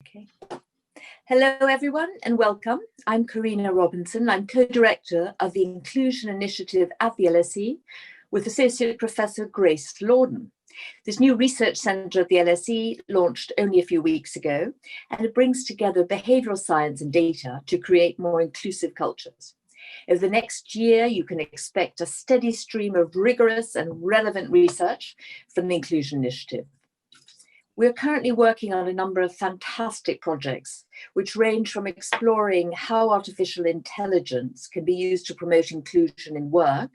Okay. Hello, everyone, and welcome. I'm Karina Robinson. I'm co-director of the Inclusion Initiative at the LSE with Associate Professor Grace Lorden. This new research centre at the LSE launched only a few weeks ago, and it brings together behavioural science and data to create more inclusive cultures. Over the next year, you can expect a steady stream of rigorous and relevant research from the Inclusion Initiative. We're currently working on a number of fantastic projects, which range from exploring how artificial intelligence can be used to promote inclusion in work,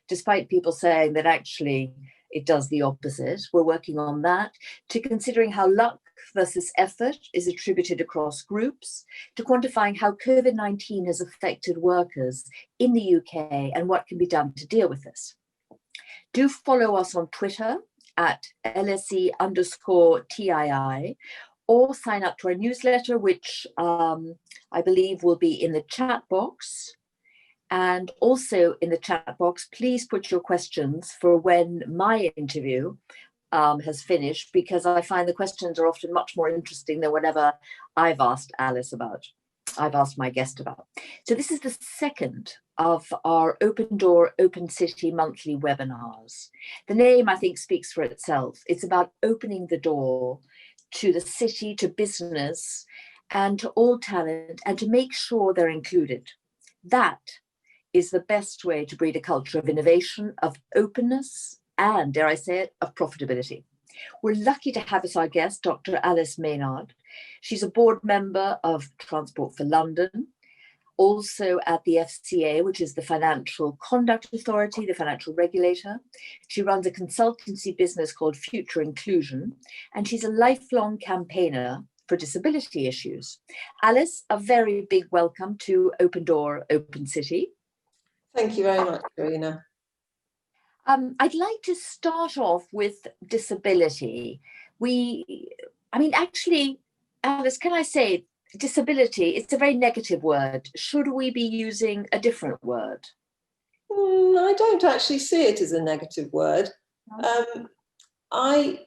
despite people saying that actually it does the opposite. We're working on that, to considering how luck versus effort is attributed across groups, to quantifying how COVID-19 has affected workers in the UK and what can be done to deal with this. Do follow us on Twitter at LSE_TII, or sign up to our newsletter, which I believe will be in the chat box. And also in the chat box, please put your questions for when my interview has finished, because I find the questions are often much more interesting than whatever I've asked Alice about. I've asked my guest about. So this is the second of our Open Door, Open City monthly webinars. The name, I think, speaks for itself. It's about opening the door to the city, to business, and to all talent, and to make sure they're included. That is the best way to breed a culture of innovation, of openness, and, dare I say it, of profitability. We're lucky to have as our guest Dr Alice Maynard. She's a board member of Transport for London, also at the FCA, which is the Financial Conduct Authority, the financial regulator. She runs a consultancy business called Future Inclusion, and she's a lifelong campaigner for disability issues. Alice, a very big welcome to Open Door, Open City. Thank you very much, Karina. I'd like to start off with disability. Actually, Alice, can I say disability, it's a very negative word. Should we be using a different word? I don't actually see it as a negative word. I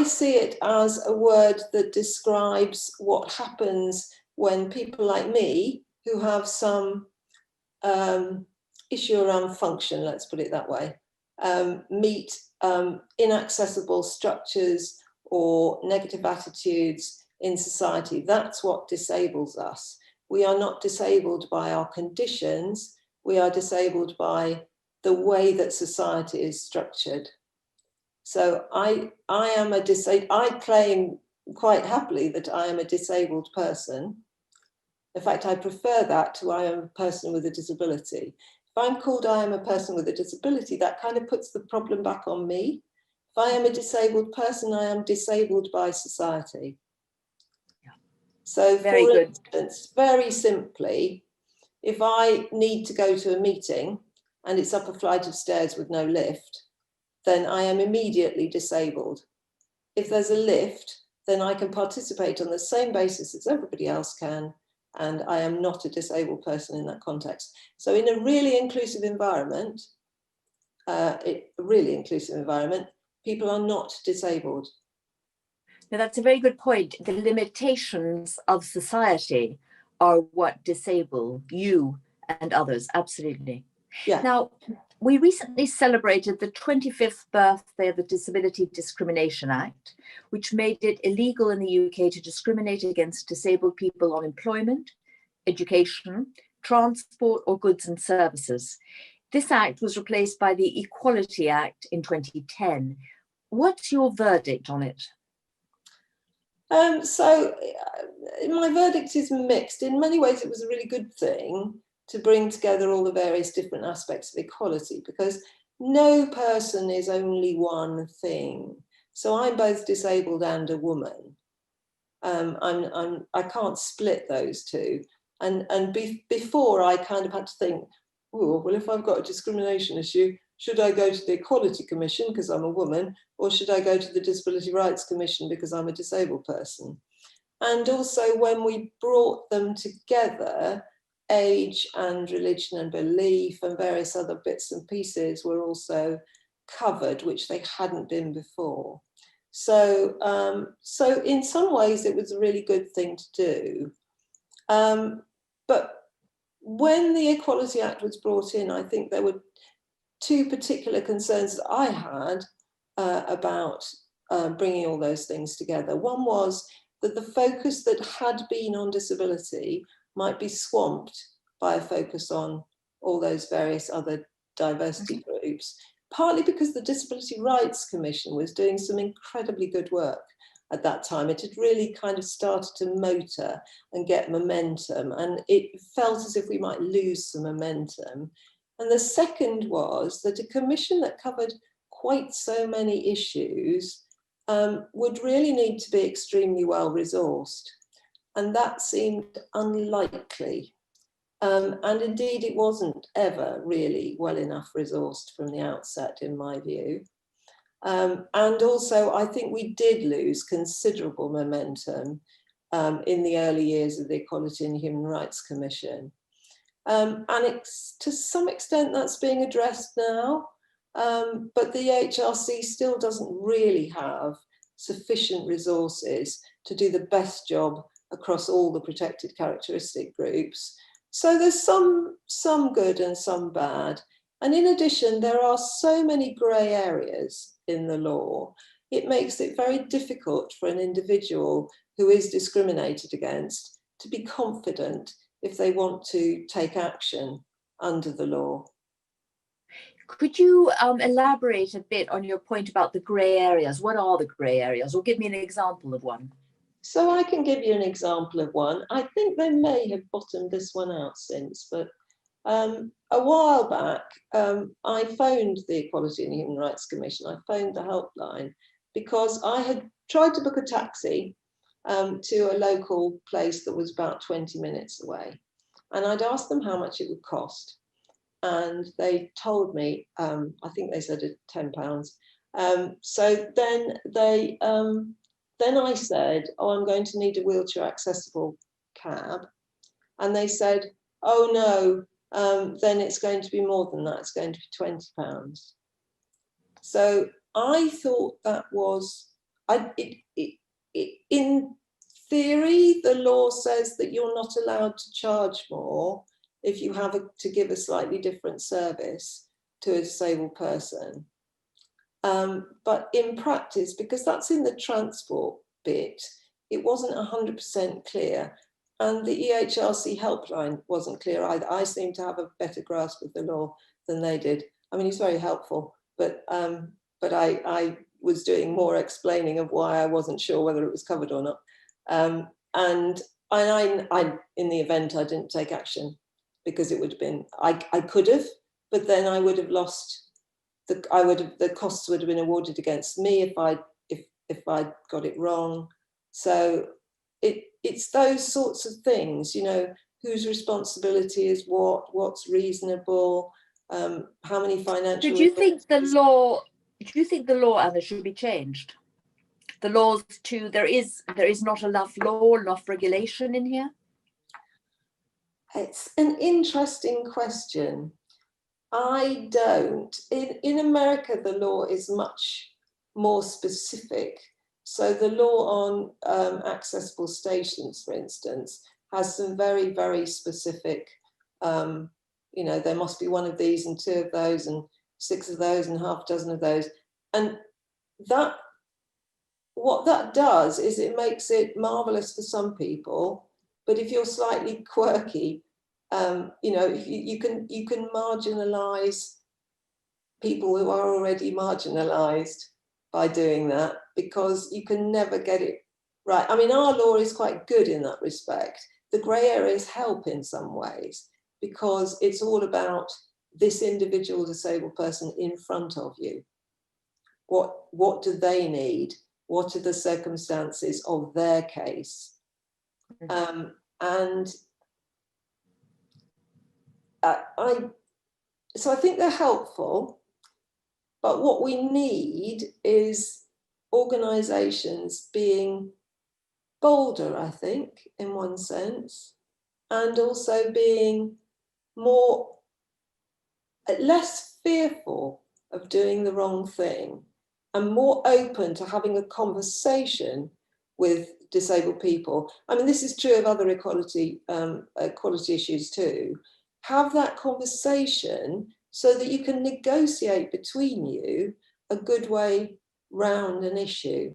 see it as a word that describes what happens when people like me, who have some issue around function, let's put it that way, meet inaccessible structures or negative attitudes in society. That's what disables us. We are not disabled by our conditions, we are disabled by the way that society is structured. So I claim quite happily that I am a disabled person. In fact, I prefer that to I am a person with a disability. If I'm called I am a person with a disability, that kind of puts the problem back on me. If I am a disabled person, I am disabled by society. Yeah. So very for good. instance, very simply, if I need to go to a meeting and it's up a flight of stairs with no lift, then I am immediately disabled. If there's a lift, then I can participate on the same basis as everybody else can, and I am not a disabled person in that context. So in a really inclusive environment, people are not disabled. Now, that's a very good point. The limitations of society are what disable you and others, absolutely. Yeah. Now, we recently celebrated the 25th birthday of the Disability Discrimination Act, which made it illegal in the UK to discriminate against disabled people on employment, education, transport, or goods and services. This act was replaced by the Equality Act in 2010. What's your verdict on it? So my verdict is mixed. In many ways, it was a really good thing to bring together all the various different aspects of equality, because no person is only one thing. So I'm both disabled and a woman. I can't split those two. And before I kind of had to think, oh, well, if I've got a discrimination issue, should I go to the Equality Commission because I'm a woman, or should I go to the Disability Rights Commission because I'm a disabled person? And also when we brought them together, age and religion and belief and various other bits and pieces were also covered, which they hadn't been before. So in some ways it was a really good thing to do. But when the Equality Act was brought in, I think there were two particular concerns that I had about bringing all those things together. One was that the focus that had been on disability might be swamped by a focus on all those various other diversity groups, partly because the Disability Rights Commission was doing some incredibly good work at that time. It had really kind of started to motor and get momentum, and it felt as if we might lose some momentum. And the second was that a commission that covered quite so many issues would really need to be extremely well resourced. And that seemed unlikely. And indeed, it wasn't ever really well enough resourced from the outset, in my view. And also, I think we did lose considerable momentum in the early years of the Equality and Human Rights Commission. And to some extent, that's being addressed now. But the HRC still doesn't really have sufficient resources to do the best job across all the protected characteristic groups. So there's some good and some bad. And in addition, there are so many grey areas in the law. It makes it very difficult for an individual who is discriminated against to be confident if they want to take action under the law. Could you elaborate a bit on your point about the grey areas? What are the grey areas? Or give me an example of one. So I can give you an example of one. I think they may have bottomed this one out since, but a while back, I phoned the Equality and Human Rights Commission. I phoned the helpline because I had tried to book a taxi to a local place that was about 20 minutes away. And I'd asked them how much it would cost. And they told me, I think they said £10. So then I said, oh, I'm going to need a wheelchair accessible cab. And they said, oh no, then it's going to be more than that. It's going to be £20. So I thought that was, in theory, the law says that you're not allowed to charge more if you have to give a slightly different service to a disabled person. But in practice, because that's in the transport bit, it wasn't 100% clear. And the EHRC helpline wasn't clear either. I seem to have a better grasp of the law than they did. I mean, it's very helpful, but I was doing more explaining of why I wasn't sure whether it was covered or not. And I in the event, I didn't take action because it would have been, I could have, but then I would have lost, the costs would have been awarded against me if I got it wrong. So it's those sorts of things, you know, whose responsibility is what's reasonable, how many financial. Do you think the law, Anna, should be changed? The laws there is not enough law, enough regulation in here? It's an interesting question. I don't. In America, the law is much more specific. So the law on accessible stations, for instance, has some very, very specific, you know, there must be one of these and two of those and 6 of those and half a dozen of those. And what that does is it makes it marvelous for some people, but if you're slightly quirky, you know, you can marginalize people who are already marginalized by doing that, because you can never get it right. I mean, our law is quite good in that respect. The grey areas help in some ways because it's all about this individual disabled person in front of you. What do they need? What are the circumstances of their case? So I think they're helpful, but what we need is organisations being bolder, I think, in one sense, and also being less fearful of doing the wrong thing. and more open to having a conversation with disabled people. I mean, this is true of other equality issues too. Have that conversation so that you can negotiate between you a good way round an issue.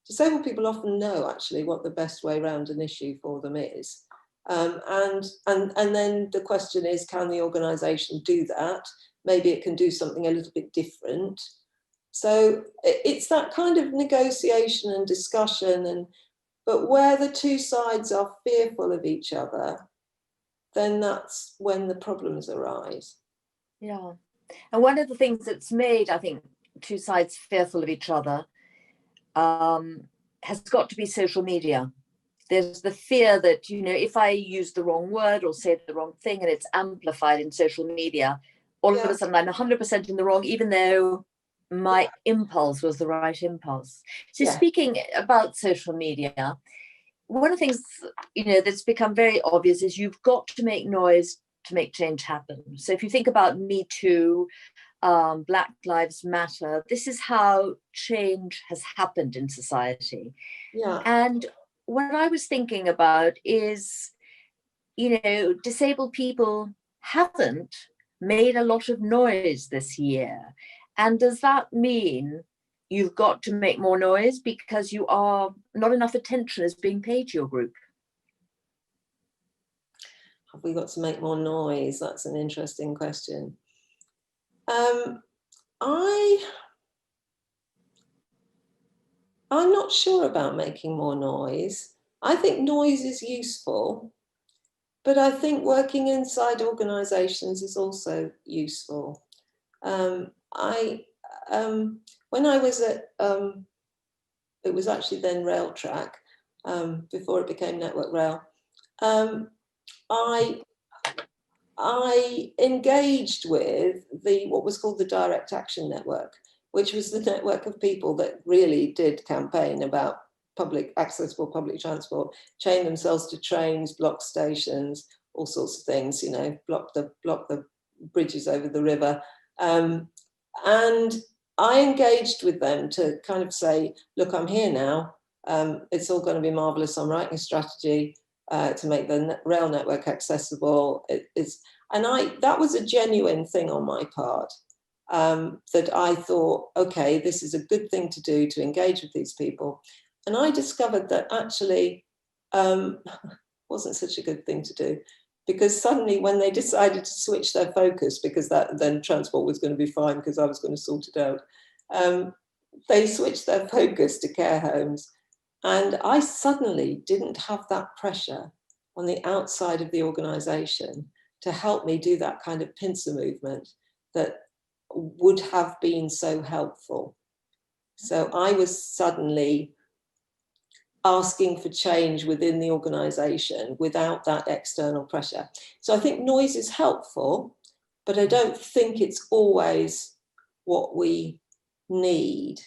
Disabled people often know actually what the best way round an issue for them is. And then the question is, can the organisation do that? Maybe it can do something a little bit different. So it's that kind of negotiation and discussion, but where the two sides are fearful of each other, then that's when the problems arise. Yeah. And one of the things that's made, I think, two sides fearful of each other has got to be social media. There's the fear that, you know, if I use the wrong word or say the wrong thing and it's amplified in social media, all of a sudden I'm 100% in the wrong, even though my impulse was the right impulse. So speaking about social media, one of the things, you know, that's become very obvious is you've got to make noise to make change happen. So if you think about Me Too, Black Lives Matter, this is how change has happened in society. Yeah. And what I was thinking about is, you know, disabled people haven't made a lot of noise this year. And does that mean you've got to make more noise because you are not enough attention is being paid to your group? Have we got to make more noise? That's an interesting question. I'm not sure about making more noise. I think noise is useful, but I think working inside organisations is also useful. When I was at, it was actually then Rail Track, before it became Network Rail, I engaged with what was called the Direct Action Network, which was the network of people that really did campaign about accessible public transport, chain themselves to trains, block stations, all sorts of things, you know, block the bridges over the river. And I engaged with them to kind of say, look, I'm here now. It's all going to be marvellous. I'm writing a strategy to make the rail network accessible. That was a genuine thing on my part, that I thought, okay, this is a good thing to do, to engage with these people. And I discovered that actually wasn't such a good thing to do, because suddenly when they decided to switch their focus, because then transport was going to be fine because I was going to sort it out, they switched their focus to care homes. And I suddenly didn't have that pressure on the outside of the organisation to help me do that kind of pincer movement that would have been so helpful. So I was suddenly asking for change within the organisation without that external pressure. So I think noise is helpful, but I don't think it's always what we need.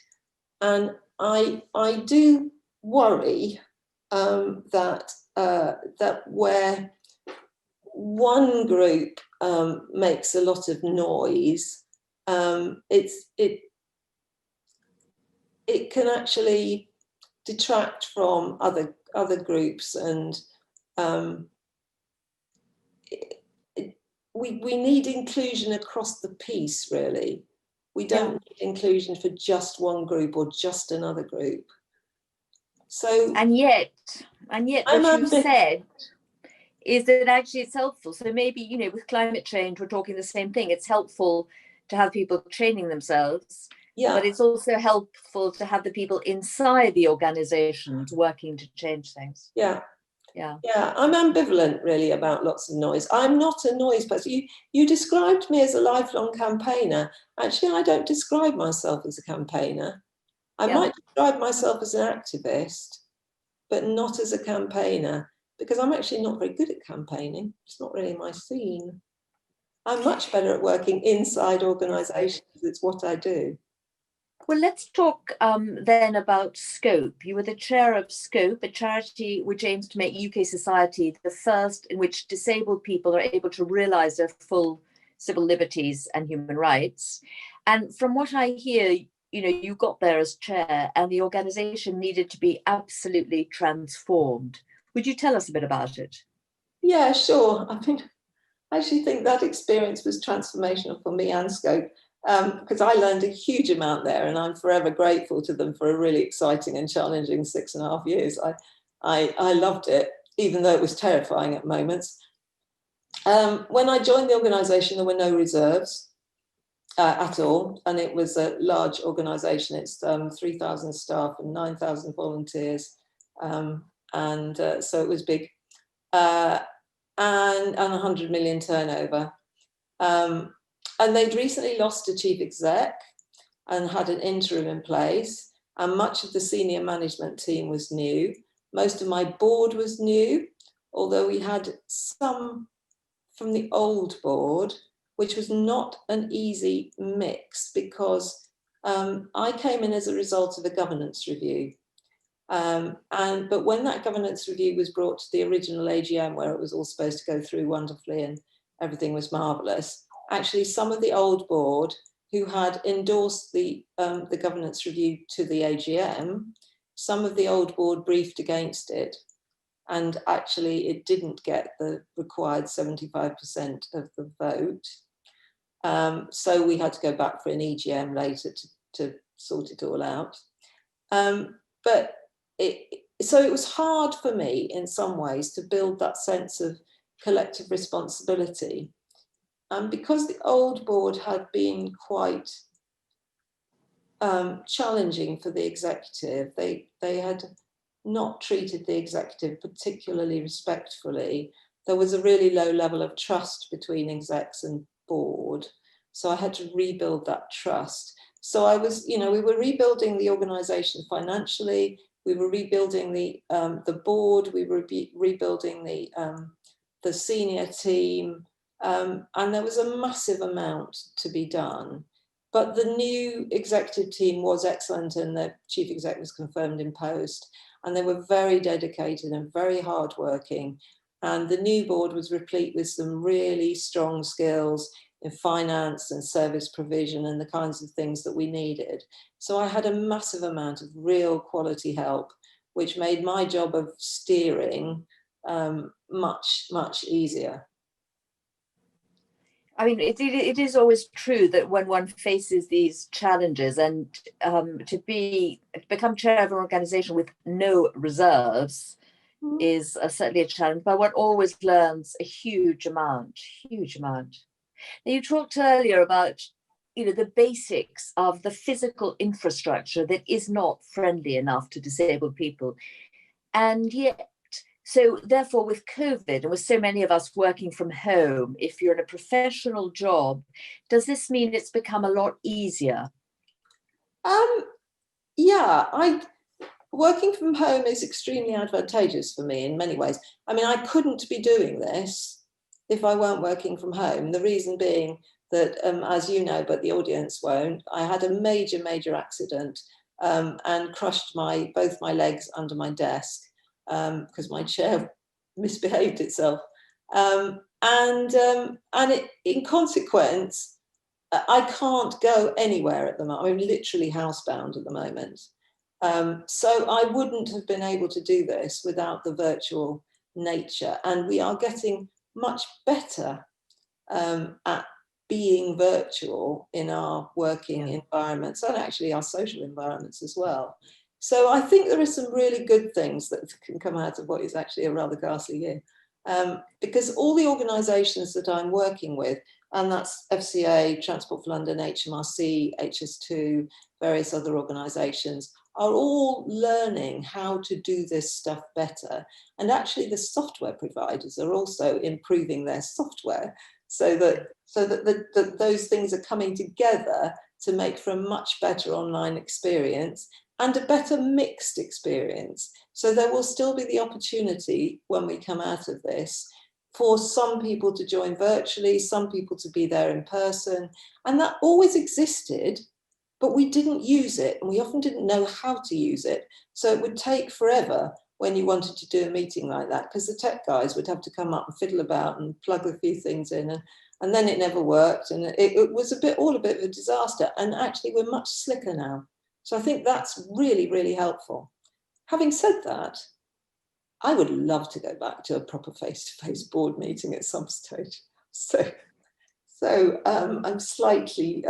And I do worry that where one group makes a lot of noise, it can actually detract from other groups, and we need inclusion across the piece, really. We don't need inclusion for just one group or just another group. So and yet what you said is that actually it's helpful. So maybe, you know, with climate change, we're talking the same thing. It's helpful to have people training themselves, but it's also helpful to have the people inside the organizations working to change things. Yeah, I'm ambivalent really about lots of noise. I'm not a noise person. You described me as a lifelong campaigner. Actually, I don't describe myself as a campaigner. I might describe myself as an activist, but not as a campaigner, because I'm actually not very good at campaigning. It's not really my scene. I'm much better at working inside organisations. It's what I do. Well, let's talk then about Scope. You were the chair of Scope, a charity which aims to make UK society the first in which disabled people are able to realise their full civil liberties and human rights. And from what I hear, you got there as chair and the organisation needed to be absolutely transformed. Would you tell us a bit about it? Yeah, sure. I mean, I actually think that experience was transformational for me and Scope, because I learned a huge amount there, and I'm forever grateful to them for a really exciting and challenging 6.5 years. I loved it, even though it was terrifying at moments. When I joined the organisation, there were no reserves at all, and it was a large organisation. It's 3,000 staff and 9,000 volunteers, so it was big, and 100 million turnover. And they'd recently lost a chief exec and had an interim in place, and much of the senior management team was new. Most of my board was new, although we had some from the old board, which was not an easy mix, because I came in as a result of a governance review. But when that governance review was brought to the original AGM, where it was all supposed to go through wonderfully and everything was marvellous, actually some of the old board who had endorsed the governance review to the AGM, some of the old board briefed against it. And actually it didn't get the required 75% of the vote. So we had to go back for an EGM later to sort it all out. So it was hard for me in some ways to build that sense of collective responsibility. And because the old board had been quite challenging for the executive, they had not treated the executive particularly respectfully. There was a really low level of trust between execs and board. So I had to rebuild that trust. So I was, we were rebuilding the organisation financially. We were rebuilding the board. We were rebuilding the senior team, and there was a massive amount to be done. But the new executive team was excellent, and the chief exec was confirmed in post. And they were very dedicated and very hardworking. And the new board was replete with some really strong skills in finance and service provision and the kinds of things that we needed. So I had a massive amount of real quality help, which made my job of steering much, much easier. I mean, it is always true that when one faces these challenges, and to become chair of an organisation with no reserves is certainly a challenge, but one always learns a huge amount. Now, you talked earlier about, the basics of the physical infrastructure that is not friendly enough to disabled people. And yet, so therefore, with COVID and with so many of us working from home, if you're in a professional job, does this mean it's become a lot easier? Yeah, working from home is extremely advantageous for me in many ways. I mean, I couldn't be doing this if I weren't working from home. The reason being that, as you know, but the audience won't, I had a major, major accident and crushed both my legs under my desk because my chair misbehaved itself. In consequence, I can't go anywhere at the moment. I'm literally housebound at the moment. So I wouldn't have been able to do this without the virtual nature. And we are getting much better at being virtual in our working environments, and actually our social environments as well. So I think there are some really good things that can come out of what is actually a rather ghastly year. Because all the organisations that I'm working with, and that's FCA, Transport for London, HMRC, HS2, various other organisations, are all learning how to do this stuff better. And actually the software providers are also improving their software so that those things are coming together to make for a much better online experience and a better mixed experience. So there will still be the opportunity when we come out of this for some people to join virtually, some people to be there in person. And that always existed, but we didn't use it, and we often didn't know how to use it. So it would take forever when you wanted to do a meeting like that, because the tech guys would have to come up and fiddle about and plug a few things in. and then it never worked, and it was all a bit of a disaster. And actually, we're much slicker now. So I think that's really, really helpful. Having said that, I would love to go back to a proper face-to-face board meeting at some stage. So I'm slightly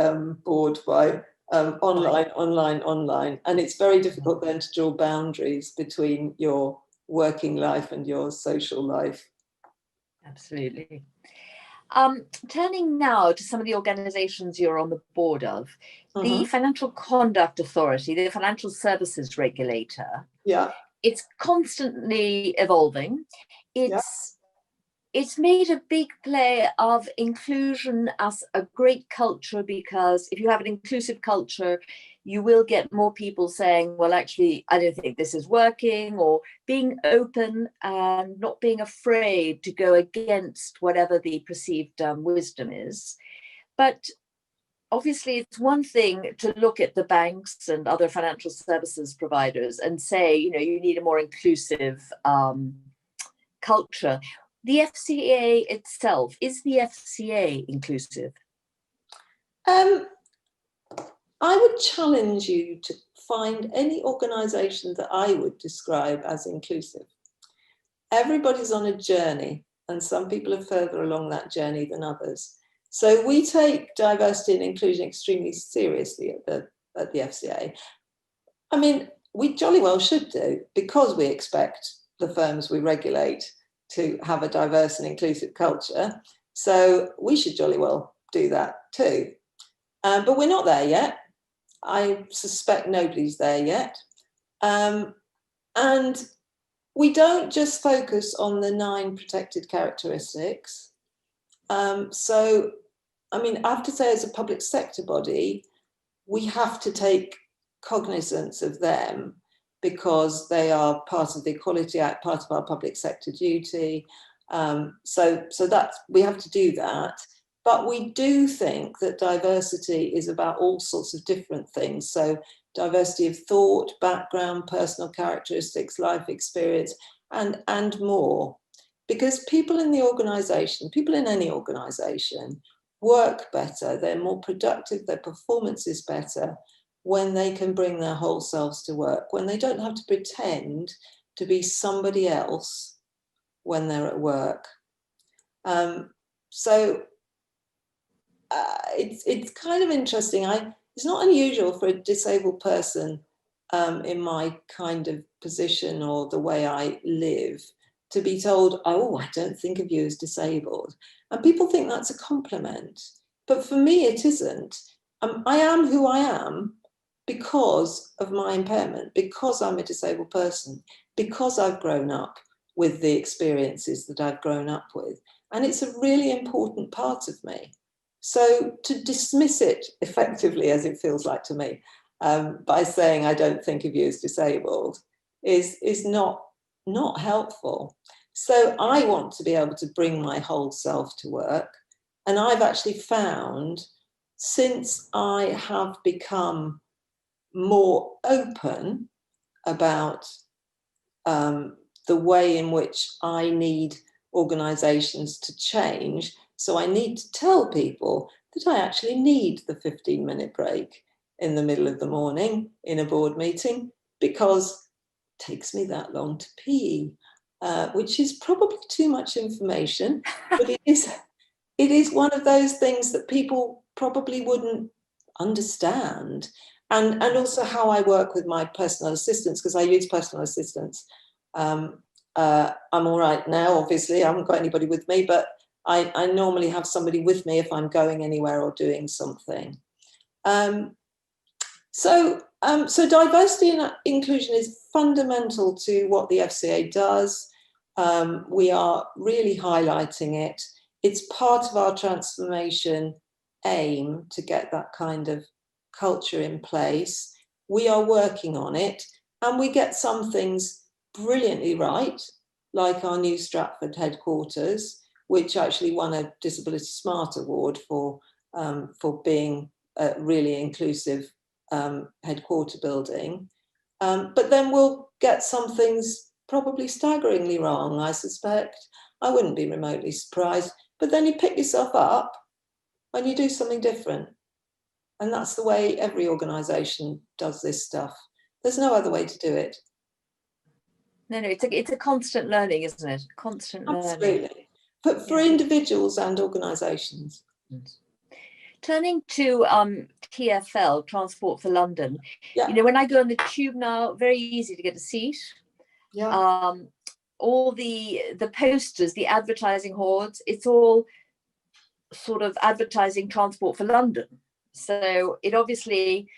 bored by online, and it's very difficult then to draw boundaries between your working life and your social life. Absolutely. Turning now to some of the organisations you're on the board of, the Financial Conduct Authority, the Financial Services Regulator. Yeah. It's constantly evolving. It's made a big play of inclusion as a great culture, because if you have an inclusive culture, you will get more people saying, well, actually, I don't think this is working, or being open and not being afraid to go against whatever the perceived wisdom is. But obviously, it's one thing to look at the banks and other financial services providers and say, you know, you need a more inclusive culture. The FCA itself, is the FCA inclusive? I would challenge you to find any organisation that I would describe as inclusive. Everybody's on a journey, and some people are further along that journey than others. So we take diversity and inclusion extremely seriously at the FCA. I mean, we jolly well should do, because we expect the firms we regulate to have a diverse and inclusive culture. So we should jolly well do that too. But we're not there yet. I suspect nobody's there yet. And we don't just focus on the 9 protected characteristics. So, I mean, I have to say, as a public sector body, we have to take cognizance of them, because they are part of the Equality Act, part of our public sector duty. So that's, we have to do that. But we do think that diversity is about all sorts of different things. So diversity of thought, background, personal characteristics, life experience, and more. Because people in the organisation, people in any organisation, work better, they're more productive, their performance is better when they can bring their whole selves to work, when they don't have to pretend to be somebody else when they're at work. It's kind of interesting. It's not unusual for a disabled person in my kind of position or the way I live to be told, oh, I don't think of you as disabled. And people think that's a compliment. But for me, it isn't. I am who I am because of my impairment, because I'm a disabled person, because I've grown up with the experiences that I've grown up with. And it's a really important part of me. So to dismiss it effectively, as it feels like to me, by saying I don't think of you as disabled is not helpful. So I want to be able to bring my whole self to work. And I've actually found, since I have become more open about the way in which I need organisations to change, so I need to tell people that I actually need the 15-minute break in the middle of the morning in a board meeting, because it takes me that long to pee, which is probably too much information, but it is one of those things that people probably wouldn't understand. And also how I work with my personal assistants, because I use personal assistants. I'm all right now, obviously, I haven't got anybody with me, but I normally have somebody with me if I'm going anywhere or doing something. So diversity and inclusion is fundamental to what the FCA does. We are really highlighting it. It's part of our transformation aim to get that kind of culture in place. We are working on it, and we get some things brilliantly right, like our new Stratford headquarters, which actually won a Disability Smart Award for being a really inclusive headquarter building. But then we'll get some things probably staggeringly wrong, I suspect. I wouldn't be remotely surprised. but then you pick yourself up and you do something different. And that's the way every organisation does this stuff. There's no other way to do it. No, it's a constant learning, isn't it? Constant learning. Absolutely. But for individuals and organisations. Turning to TfL, Transport for London, Yeah. you know, when I go on the tube now, very easy to get a seat. Yeah. All the posters, the advertising hoards, it's all sort of advertising Transport for London. So it obviously,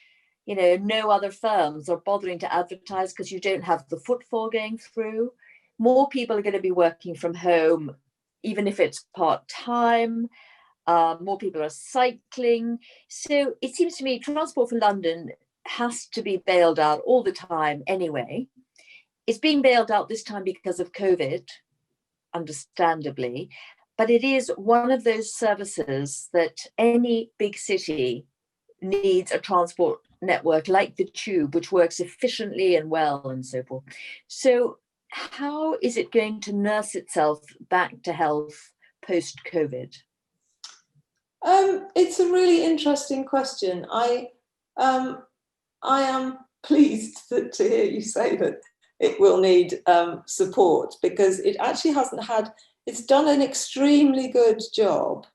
you know, no other firms are bothering to advertise because you don't have the footfall going through. More people are going to be working from home, even if it's part-time. More people are cycling. So it seems to me Transport for London has to be bailed out all the time anyway. It's being bailed out this time because of COVID, understandably, but it is one of those services that any big city needs a transport network like the tube, which works efficiently and well and so forth. So how is it going to nurse itself back to health post-COVID? It's a really interesting question. I am pleased to hear you say that it will need support, because it actually hasn't had, it's done an extremely good job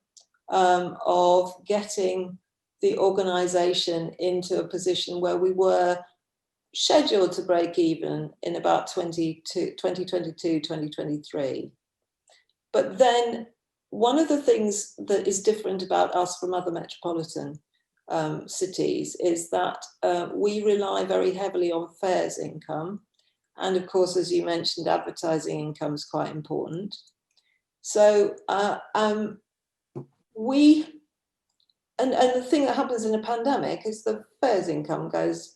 of getting the organisation into a position where we were scheduled to break even in about 2022, 2023. But then one of the things that is different about us from other metropolitan cities is that we rely very heavily on fares income. And of course, as you mentioned, advertising income is quite important. So and the thing that happens in a pandemic is the fares income goes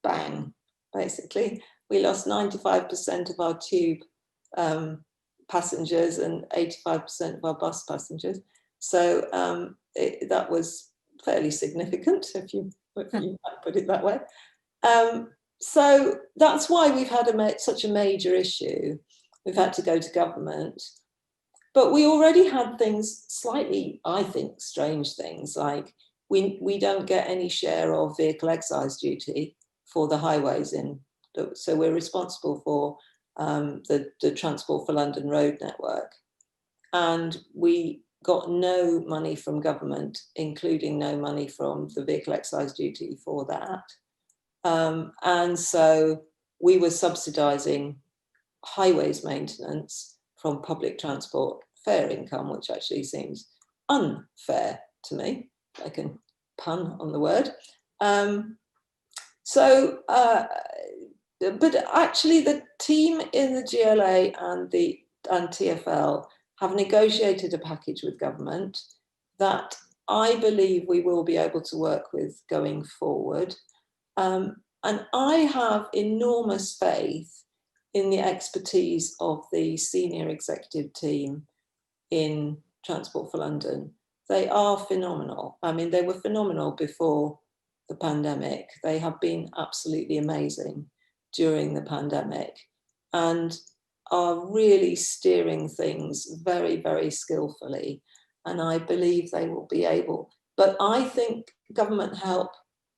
bang, basically. We lost 95% of our tube passengers and 85% of our bus passengers. So that was fairly significant, if you might put it that way. So that's why we've had such a major issue. We've had to go to government. But we already had things slightly, I think, strange things, like we don't get any share of vehicle excise duty for the highways so we're responsible for the Transport for London road network. And we got no money from government, including no money from the vehicle excise duty for that. And so we were subsidising highways maintenance from public transport fare income, which actually seems unfair to me. I can pun on the word. But actually the team in the GLA and TfL have negotiated a package with government that I believe we will be able to work with going forward. And I have enormous faith in the expertise of the senior executive team in Transport for London. They are phenomenal. I mean, they were phenomenal before the pandemic. They have been absolutely amazing during the pandemic and are really steering things very, very skillfully. And I believe they will be able, but I think government help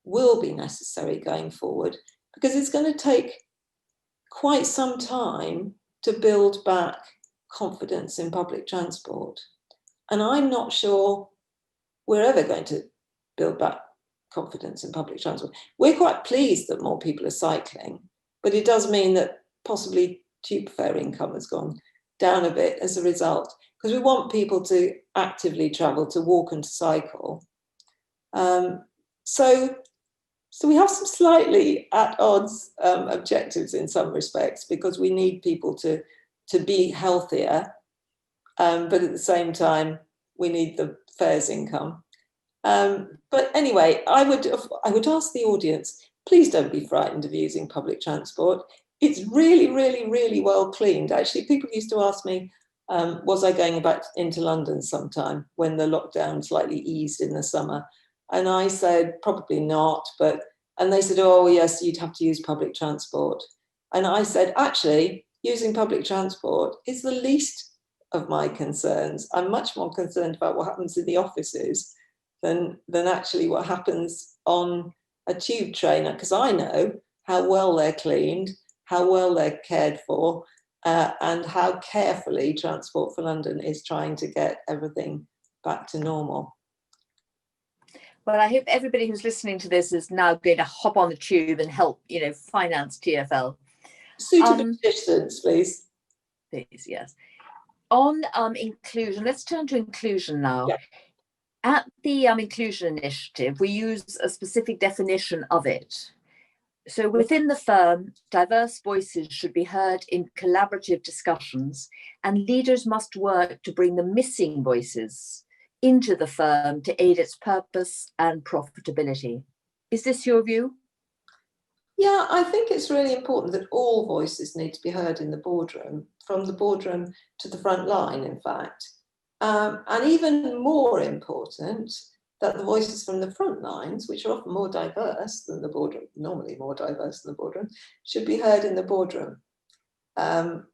will be necessary going forward, because it's going to take quite some time to build back confidence in public transport. And I'm not sure we're ever going to build back confidence in public transport. We're quite pleased that more people are cycling, but it does mean that possibly tube fare income has gone down a bit as a result, because we want people to actively travel, to walk and to cycle. So we have some slightly at odds objectives in some respects, because we need people to be healthier, but at the same time, we need the fares income. But anyway, I would ask the audience, please don't be frightened of using public transport. It's really, really, really well cleaned. Actually, people used to ask me, was I going back into London sometime when the lockdown slightly eased in the summer? And I said, probably not. And they said, oh, yes, you'd have to use public transport. And I said, actually, using public transport is the least of my concerns. I'm much more concerned about what happens in the offices than actually what happens on a tube train, because I know how well they're cleaned, how well they're cared for, and how carefully Transport for London is trying to get everything back to normal. Well, I hope everybody who's listening to this is now going to hop on the tube and help, finance TfL. Suitable distance, please. Please, yes. On inclusion, let's turn to inclusion now. Yeah. At the Inclusion Initiative, we use a specific definition of it. So within the firm, diverse voices should be heard in collaborative discussions, and leaders must work to bring the missing voices into the firm to aid its purpose and profitability. Is this your view? Yeah, I think it's really important that all voices need to be heard in the boardroom, from the boardroom to the front line, in fact. And even more important, that the voices from the front lines, which are often more diverse than the boardroom, normally more diverse than the boardroom, should be heard in the boardroom. And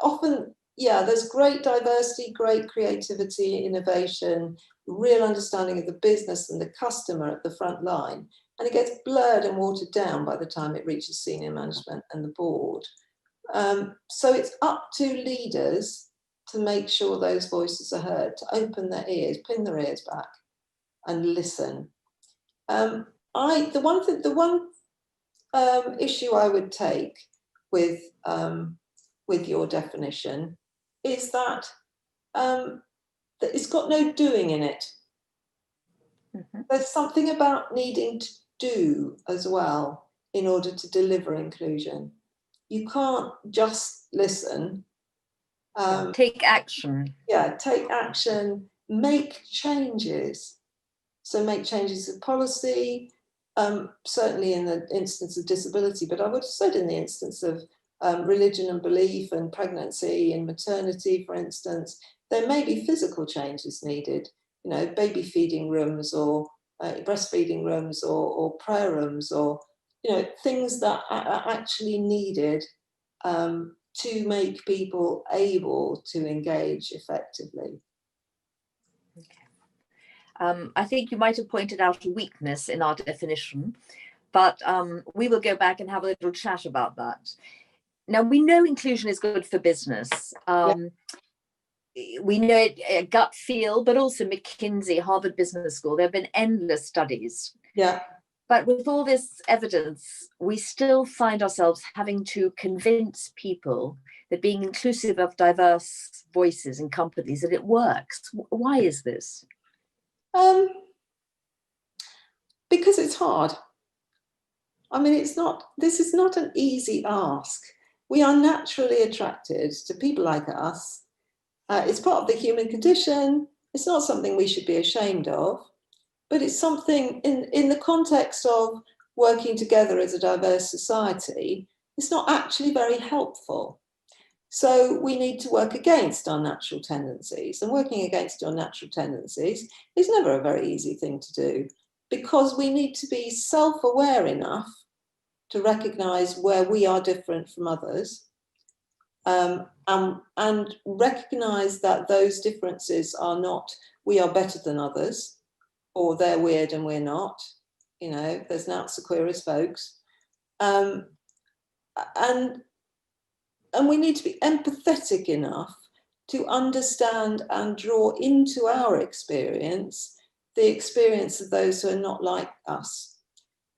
often, yeah, there's great diversity, great creativity, innovation, real understanding of the business and the customer at the front line. And it gets blurred and watered down by the time it reaches senior management and the board. So it's up to leaders to make sure those voices are heard, to open their ears, pin their ears back and listen. The one issue I would take with your definition is that it's got no doing in it. Mm-hmm. There's something about needing to do as well in order to deliver inclusion. You can't just listen. Take action. Yeah, take action, make changes. So make changes in policy, certainly in the instance of disability, but I would have said in the instance of religion and belief and pregnancy and maternity, for instance, there may be physical changes needed, baby feeding rooms or breastfeeding rooms or prayer rooms or, things that are actually needed to make people able to engage effectively. Okay. I think you might have pointed out a weakness in our definition, but we will go back and have a little chat about that. Now, we know inclusion is good for business. We know it gut feel, but also McKinsey, Harvard Business School, there have been endless studies. Yeah. But with all this evidence, we still find ourselves having to convince people that being inclusive of diverse voices in companies, that it works. Why is this? Because it's hard. I mean, this is not an easy ask. We are naturally attracted to people like us. It's part of the human condition. It's not something we should be ashamed of, but it's something in the context of working together as a diverse society, it's not actually very helpful. So we need to work against our natural tendencies, and working against your natural tendencies is never a very easy thing to do, because we need to be self-aware enough to recognize where we are different from others, and recognize that those differences are not, we are better than others, or they're weird and we're not. There's noughts of queer as folks. And we need to be empathetic enough to understand and draw into our experience the experience of those who are not like us.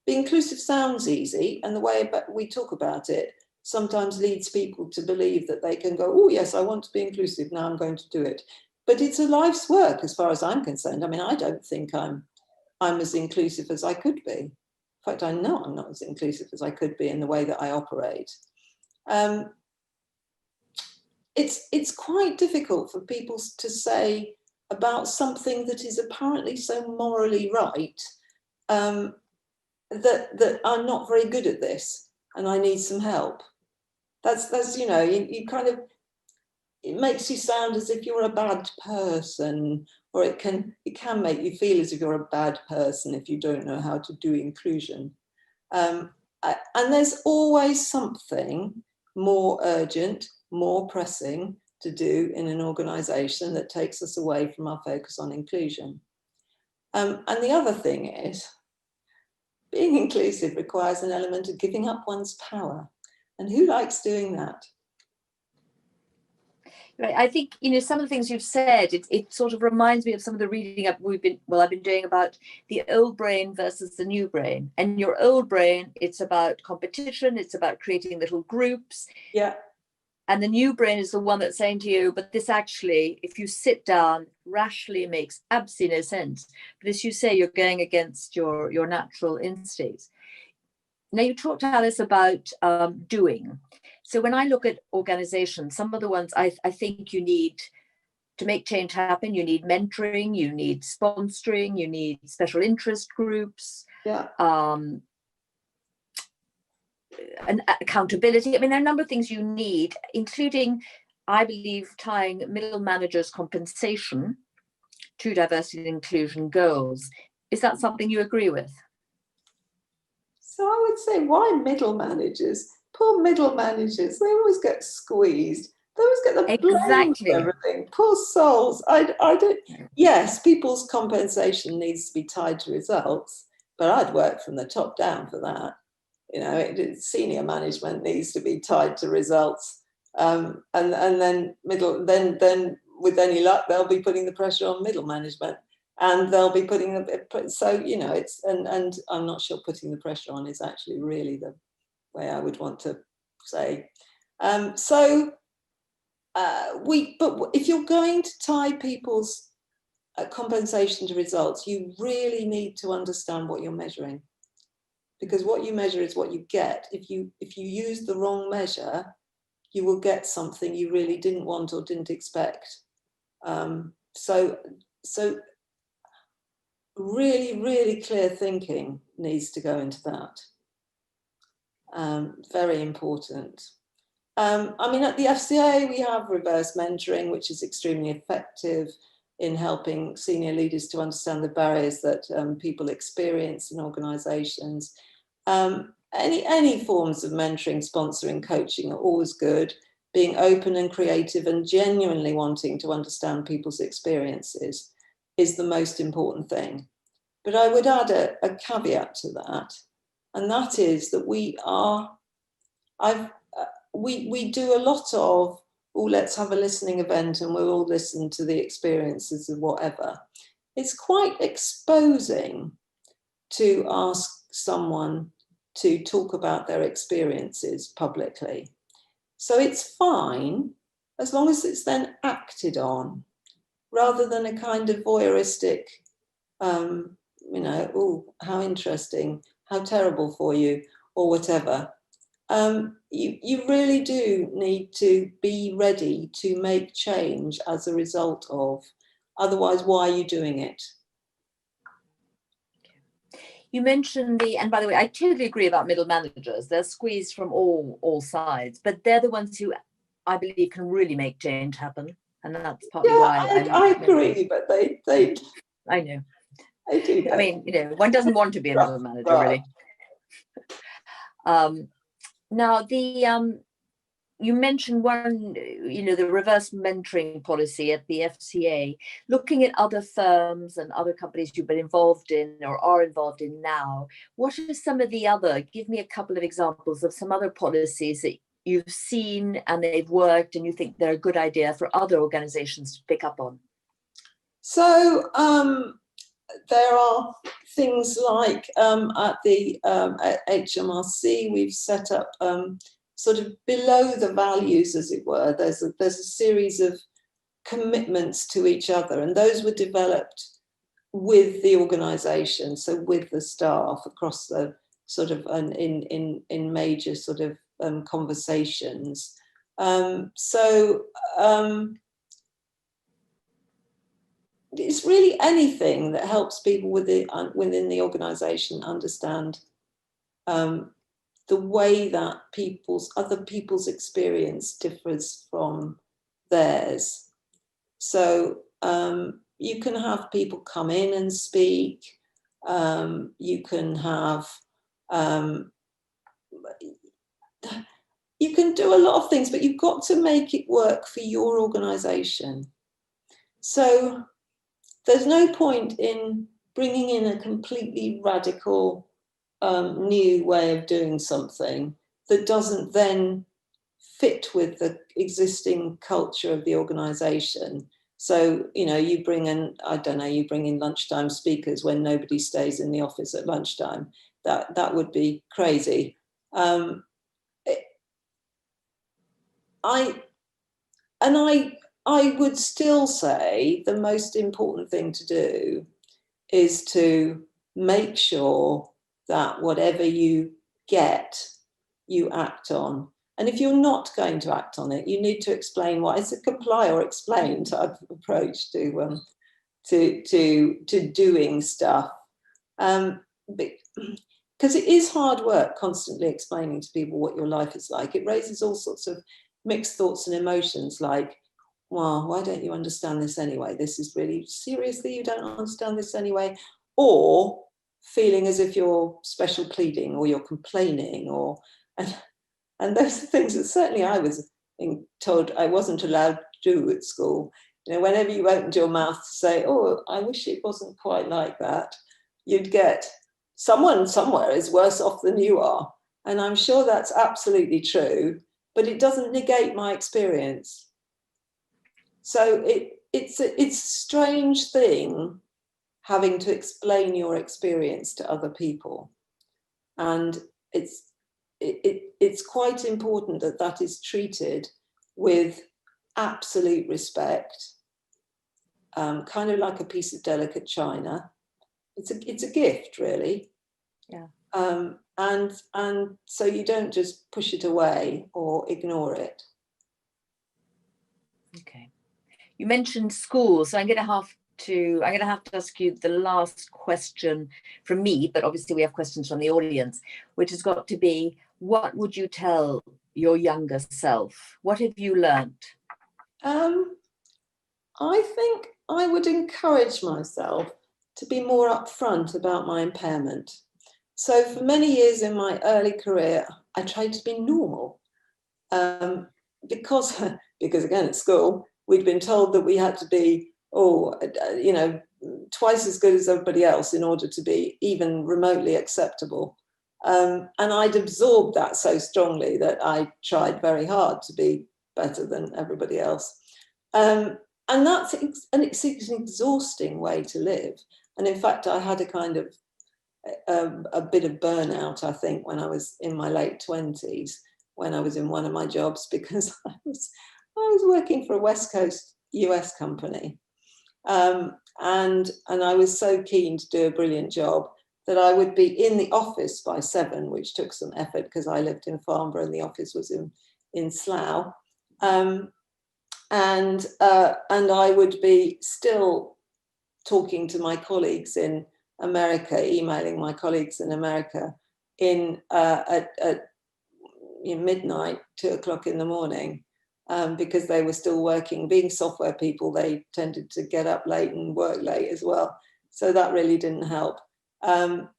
Be inclusive sounds easy, and the way we talk about it sometimes leads people to believe that they can go, oh yes, I want to be inclusive, now I'm going to do it. But it's a life's work as far as I'm concerned. I mean, I don't think I'm as inclusive as I could be. In fact, I know I'm not as inclusive as I could be in the way that I operate. It's quite difficult for people to say about something that is apparently so morally right, that I'm not very good at this and I need some help. That's you kind of, it makes you sound as if you're a bad person, or it can make you feel as if you're a bad person if you don't know how to do inclusion. And there's always something more urgent, more pressing, to do in an organisation that takes us away from our focus on inclusion. And the other thing is, being inclusive requires an element of giving up one's power. And who likes doing that? Right. I think, some of the things you've said, it sort of reminds me of some of the reading I've been doing about the old brain versus the new brain. And your old brain, it's about competition, it's about creating little groups. Yeah. And the new brain is the one that's saying to you, but this actually, if you sit down, rationally makes absolutely no sense. But as you say, you're going against your natural instincts. Now, you talked to Alice about doing. So when I look at organizations, some of the ones I think you need to make change happen, you need mentoring, you need sponsoring, you need special interest groups, and accountability. I mean, there are a number of things you need, including, I believe, tying middle managers' compensation to diversity and inclusion goals. Is that something you agree with? So I would say, why middle managers? Poor middle managers, they always get squeezed. They always get the blame for everything. Poor souls. I don't. Yes, people's compensation needs to be tied to results, but I'd work from the top down for that. Senior management needs to be tied to results, and then then with any luck, they'll be putting the pressure on middle management. And they'll be putting it's and I'm not sure putting the pressure on is actually really the way I would want to say. But if you're going to tie people's compensation to results, you really need to understand what you're measuring, because what you measure is what you get. If you use the wrong measure, you will get something you really didn't want or didn't expect. So really, really clear thinking needs to go into that. Very important. I mean, at the FCA, we have reverse mentoring, which is extremely effective in helping senior leaders to understand the barriers that people experience in organisations. Any forms of mentoring, sponsoring, coaching are always good. Being open and creative and genuinely wanting to understand people's experiences is the most important thing. But I would add a caveat to that, and that is that we do a lot of, let's have a listening event and we'll all listen to the experiences of whatever. It's quite exposing to ask someone to talk about their experiences publicly. So it's fine as long as it's then acted on, rather than a kind of voyeuristic, how interesting, how terrible for you, or whatever. You really do need to be ready to make change as a result of, otherwise, why are you doing it? You mentioned and by the way, I totally agree about middle managers. They're squeezed from all sides, but they're the ones who I believe can really make change happen. And that's partly why I agree, but they I know. I do know. I mean, one doesn't want to be a middle manager, really. Now, you mentioned one, the reverse mentoring policy at the FCA. Looking at other firms and other companies you've been involved in or are involved in now, what are some of the other? Give me a couple of examples of some other policies that you've seen and they've worked and you think they're a good idea for other organizations to pick up on. So there are things like at HMRC, we've set up sort of below the values, as it were. There's a series of commitments to each other, and those were developed with the organisation, so with the staff across the sort of in major sort of conversations. It's really anything that helps people within the organisation understand the way that other people's experience differs from theirs. So you can have people come in and speak. You can have you can do a lot of things, but you've got to make it work for your organisation. So there's no point in bringing in a completely radical new way of doing something that doesn't then fit with the existing culture of the organisation. So, you know, you bring in, I don't know, you bring in lunchtime speakers when nobody stays in the office at lunchtime. That would be crazy. I would still say the most important thing to do is to make sure that whatever you get, you act on. And if you're not going to act on it, you need to explain why. It's a comply or explain type of approach to doing stuff. Because it is hard work constantly explaining to people what your life is like. It raises all sorts of mixed thoughts and emotions like, well, why don't you understand this anyway? This is really, seriously, you don't understand this anyway? Or feeling as if you're special pleading or you're complaining, or and those are things that certainly I was told I wasn't allowed to do at school. You know, whenever you opened your mouth to say, oh, I wish it wasn't quite like that, you'd get someone somewhere is worse off than you are. And I'm sure that's absolutely true, but it doesn't negate my experience. So it's a strange thing having to explain your experience to other people. And it's quite important that that is treated with absolute respect, kind of like a piece of delicate china. It's a gift, really. Yeah. And so you don't just push it away or ignore it. Okay. You mentioned schools, so I'm going to have to ask you the last question from me, but obviously we have questions from the audience, which has got to be, what would you tell your younger self? What have you learnt? I think I would encourage myself to be more upfront about my impairment. So for many years in my early career, I tried to be normal because again, at school, we'd been told that we had to be, twice as good as everybody else in order to be even remotely acceptable. And I'd absorbed that so strongly that I tried very hard to be better than everybody else. And it's an exhausting way to live. And in fact, I had a kind of a bit of burnout, I think, when I was in my late 20s, when I was in one of my jobs, because I was working for a West Coast US company. And I was so keen to do a brilliant job that I would be in the office by 7, which took some effort because I lived in Farnborough and the office was in Slough. And I would be still talking to my colleagues in America, emailing my colleagues in America at midnight, 2 o'clock in the morning, because they were still working. Being software people, they tended to get up late and work late as well. So that really didn't help.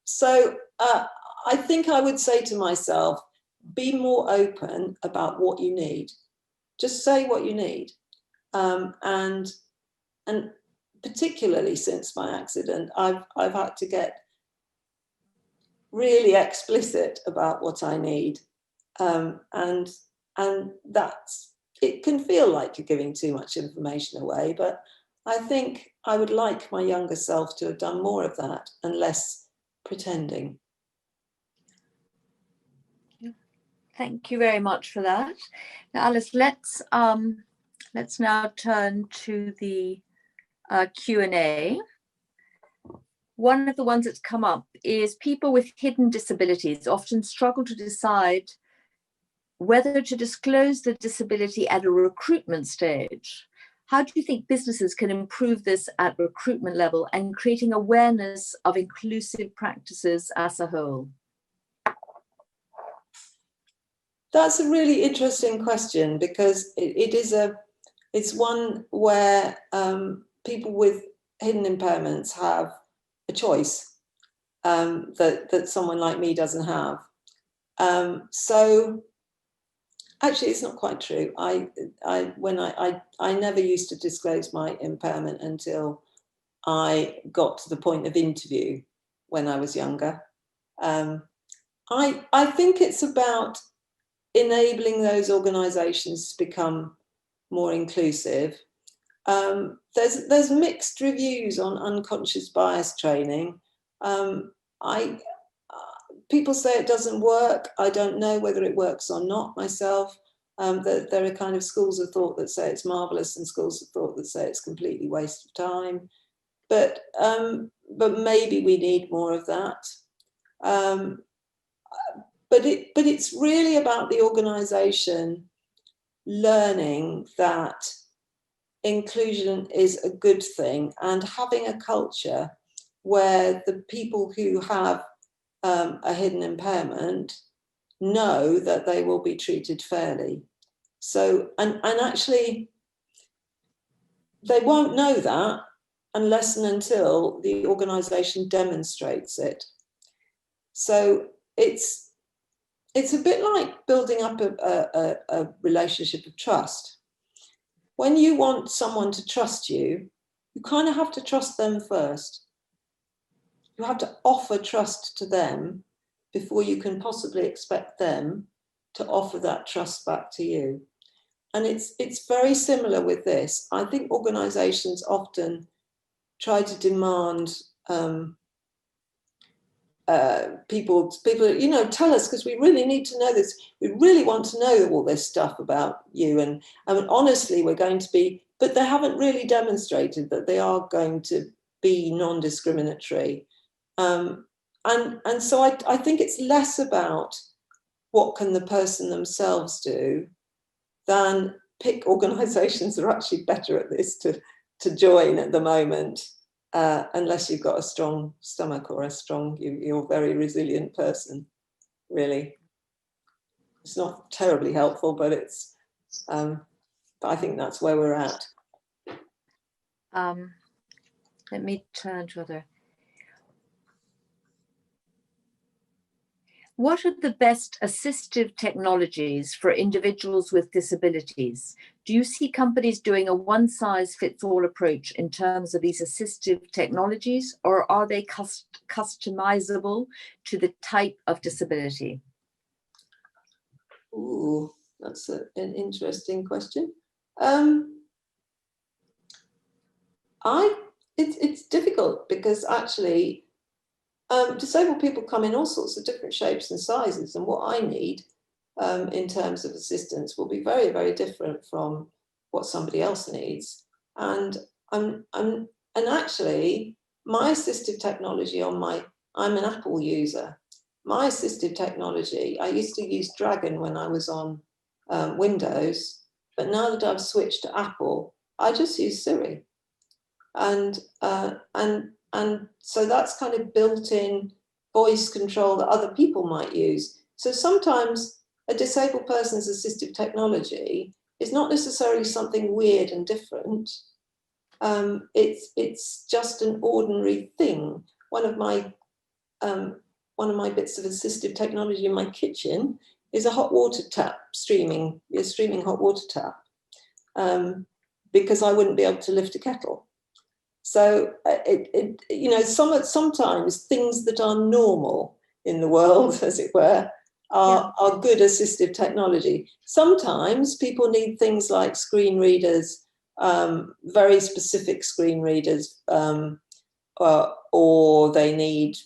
So I think I would say to myself, be more open about what you need. Just say what you need. And particularly since my accident, I've had to get really explicit about what I need. And that's, it can feel like you're giving too much information away, but I think I would like my younger self to have done more of that and less pretending. Thank you very much for that. Now, Alice, let's now turn to the Q&A. One of the ones that's come up is people with hidden disabilities often struggle to decide whether to disclose the disability at a recruitment stage. How do you think businesses can improve this at recruitment level and creating awareness of inclusive practices as a whole? That's a really interesting question, because it's one where people with hidden impairments have a choice that someone like me doesn't have. So Actually, it's not quite true. I never used to disclose my impairment until I got to the point of interview when I was younger. I think it's about enabling those organisations to become more inclusive. There's mixed reviews on unconscious bias training. People say it doesn't work. I don't know whether it works or not myself. There are kind of schools of thought that say it's marvellous and schools of thought that say it's completely waste of time. But maybe we need more of that. But it's really about the organisation learning that inclusion is a good thing and having a culture where the people who have a hidden impairment know that they will be treated fairly. So, and actually, they won't know that unless and until the organisation demonstrates it. So it's a bit like building up a relationship of trust. When you want someone to trust you, you kind of have to trust them first. You have to offer trust to them before you can possibly expect them to offer that trust back to you. And it's very similar with this. I think organisations often try to demand people, tell us, because we really need to know this. We really want to know all this stuff about you. And honestly, we're going to be, but they haven't really demonstrated that they are going to be non-discriminatory. And so I think it's less about what can the person themselves do than pick organisations that are actually better at this to join at the moment, unless you've got a strong stomach or you're a very resilient person, really. It's not terribly helpful, but but I think that's where we're at. Let me turn to other. What are the best assistive technologies for individuals with disabilities? Do you see companies doing a one-size-fits-all approach in terms of these assistive technologies, or are they customizable to the type of disability? Ooh, that's an interesting question. It's difficult because actually disabled people come in all sorts of different shapes and sizes, and what I need in terms of assistance will be very, very different from what somebody else needs. And actually, my assistive technology I'm an Apple user. My assistive technology, I used to use Dragon when I was on Windows, but now that I've switched to Apple, I just use Siri. And so that's kind of built-in voice control that other people might use. So sometimes a disabled person's assistive technology is not necessarily something weird and different. It's just an ordinary thing. One of my bits of assistive technology in my kitchen is a hot water tap, streaming hot water tap, because I wouldn't be able to lift a kettle. So sometimes things that are normal in the world, as it were, are good assistive technology. Sometimes people need things like screen readers, very specific screen readers, or they need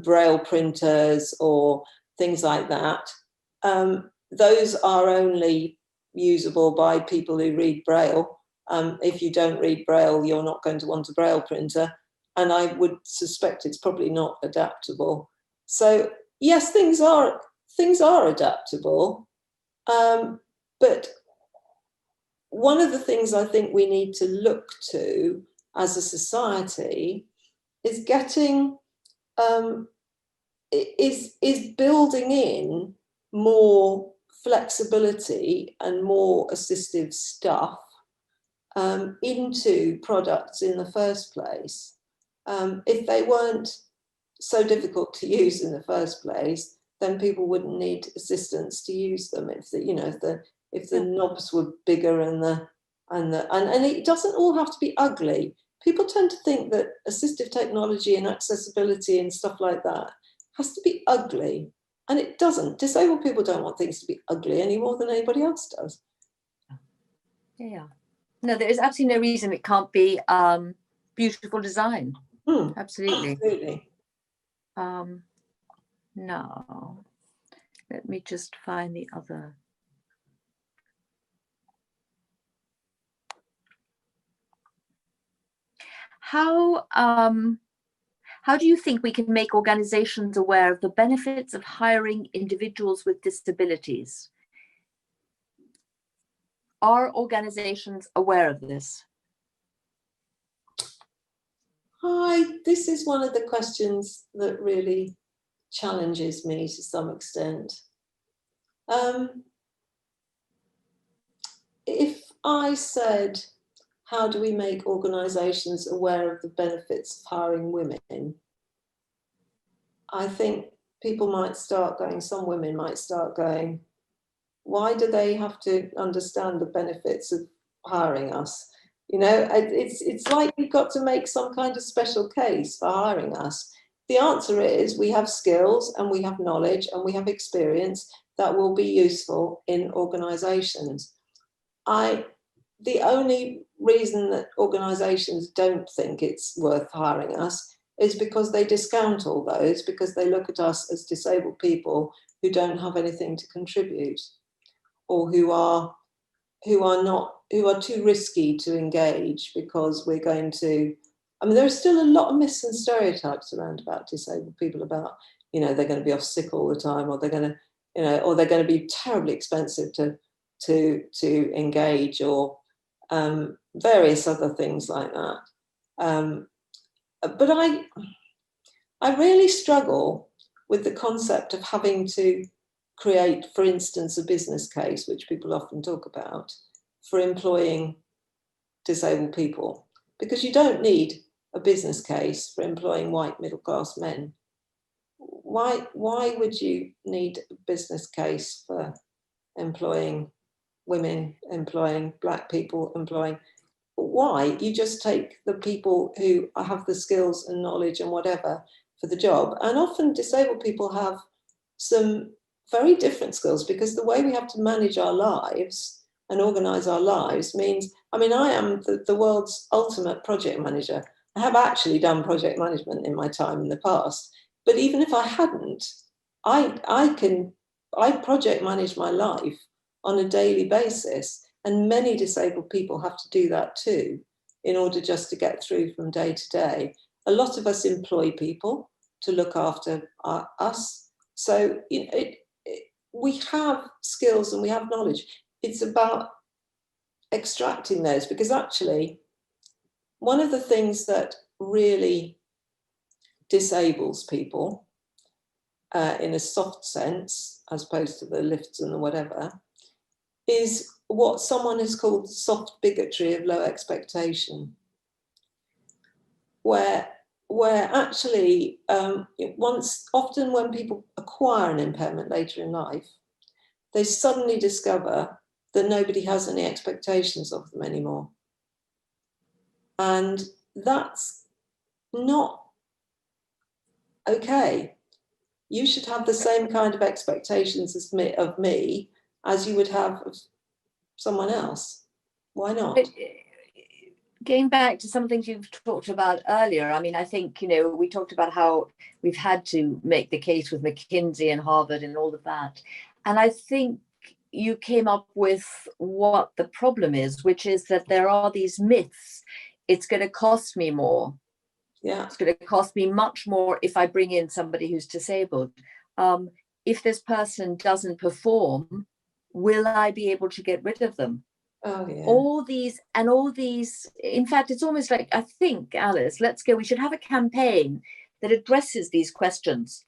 braille printers or things like that. Those are only usable by people who read braille. If you don't read braille, you're not going to want a braille printer, and I would suspect it's probably not adaptable. So yes, things are adaptable, but one of the things I think we need to look to as a society is is building in more flexibility and more assistive stuff into products in the first place. If they weren't so difficult to use in the first place, then people wouldn't need assistants to use them. If the, you know, if the knobs were bigger and it doesn't all have to be ugly. People tend to think that assistive technology and accessibility and stuff like that has to be ugly, and it doesn't. Disabled people don't want things to be ugly any more than anybody else does. Yeah. No, there is absolutely no reason it can't be beautiful design. Absolutely. Absolutely. No, let me just find the other. How do you think we can make organizations aware of the benefits of hiring individuals with disabilities? Are organizations aware of this? This is one of the questions that really challenges me to some extent. If I said, how do we make organisations aware of the benefits of hiring women? I think people might start going, some women might start going, why do they have to understand the benefits of hiring us? You know, it's like we've got to make some kind of special case for hiring us. The answer is we have skills and we have knowledge and we have experience that will be useful in organisations. The only reason that organisations don't think it's worth hiring us is because they discount all those, because they look at us as disabled people who don't have anything to contribute, or who are too risky to engage because we're going to. I mean, there are still a lot of myths and stereotypes around about disabled people, about, you know, they're going to be off sick all the time, or they're going to, you know, or they're going to be terribly expensive to engage, or various other things like that. But I really struggle with the concept of having to create, for instance, a business case, which people often talk about, for employing disabled people, because you don't need a business case for employing white middle-class men. Why would you need a business case for employing women, employing black people, employing? Why? You just take the people who have the skills and knowledge and whatever for the job. And often disabled people have some very different skills, because the way we have to manage our lives and organize our lives means, I mean, I am the world's ultimate project manager. I have actually done project management in my time in the past, but even if I hadn't, I project manage my life on a daily basis. And many disabled people have to do that too, in order just to get through from day to day. A lot of us employ people to look after us. So, you know, we have skills and we have knowledge. It's about extracting those, because actually one of the things that really disables people in a soft sense, as opposed to the lifts and the whatever, is what someone has called soft bigotry of low expectation, where actually often when people acquire an impairment later in life, they suddenly discover that nobody has any expectations of them anymore. And that's not okay. You should have the same kind of expectations of me as you would have of someone else. Why not? But going back to some things you've talked about earlier, I mean, I think, you know, we talked about how we've had to make the case with McKinsey and Harvard and all of that. And I think you came up with what the problem is, which is that there are these myths. It's going to cost me more. Yeah. It's going to cost me much more if I bring in somebody who's disabled. If this person doesn't perform, will I be able to get rid of them? Oh, yeah. All these, in fact, it's almost like, I think, Alice, we should have a campaign that addresses these questions,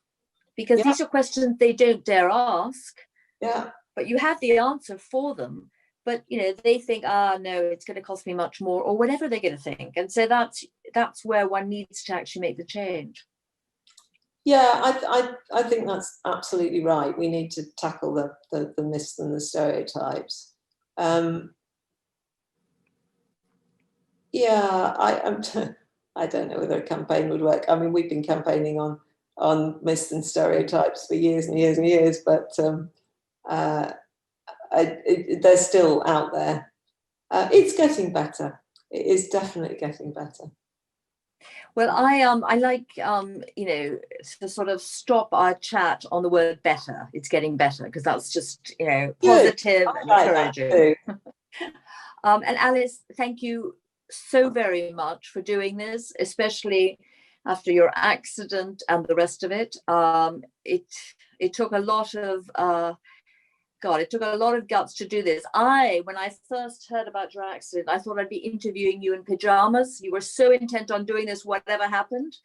because these are questions they don't dare ask. Yeah. But you have the answer for them. But, you know, they think, no, it's going to cost me much more, or whatever they're going to think. And so that's where one needs to actually make the change. Yeah, I think that's absolutely right. We need to tackle the myths and the stereotypes. Yeah, I don't know whether a campaign would work. I mean, we've been campaigning on myths and stereotypes for years and years and years, but they're still out there. It's getting better. It is definitely getting better. Well, I like you know, to sort of stop our chat on the word better. It's getting better, because that's just, you know, positive and encouraging. And Alice, thank you so very much for doing this, especially after your accident and the rest of it. It took a lot of it took a lot of guts to do this. When I first heard about your accident, I thought I'd be interviewing you in pajamas. You were so intent on doing this, whatever happened.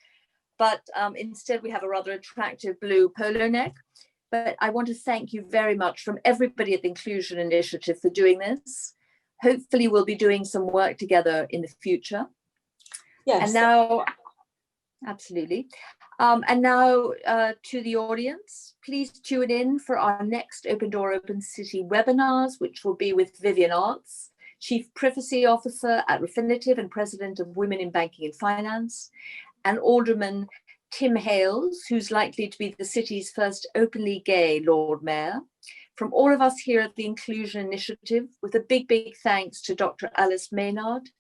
But instead, we have a rather attractive blue polo neck. But I want to thank you very much from everybody at the Inclusion Initiative for doing this. Hopefully, we'll be doing some work together in the future. Yes. And now, absolutely. And now to the audience, please tune in for our next Open Door, Open City webinars, which will be with Vivian Arts, Chief Privacy Officer at Refinitiv and President of Women in Banking and Finance, and Alderman Tim Hales, who's likely to be the city's first openly gay Lord Mayor. From all of us here at the Inclusion Initiative, with a big, big thanks to Dr. Alice Maynard,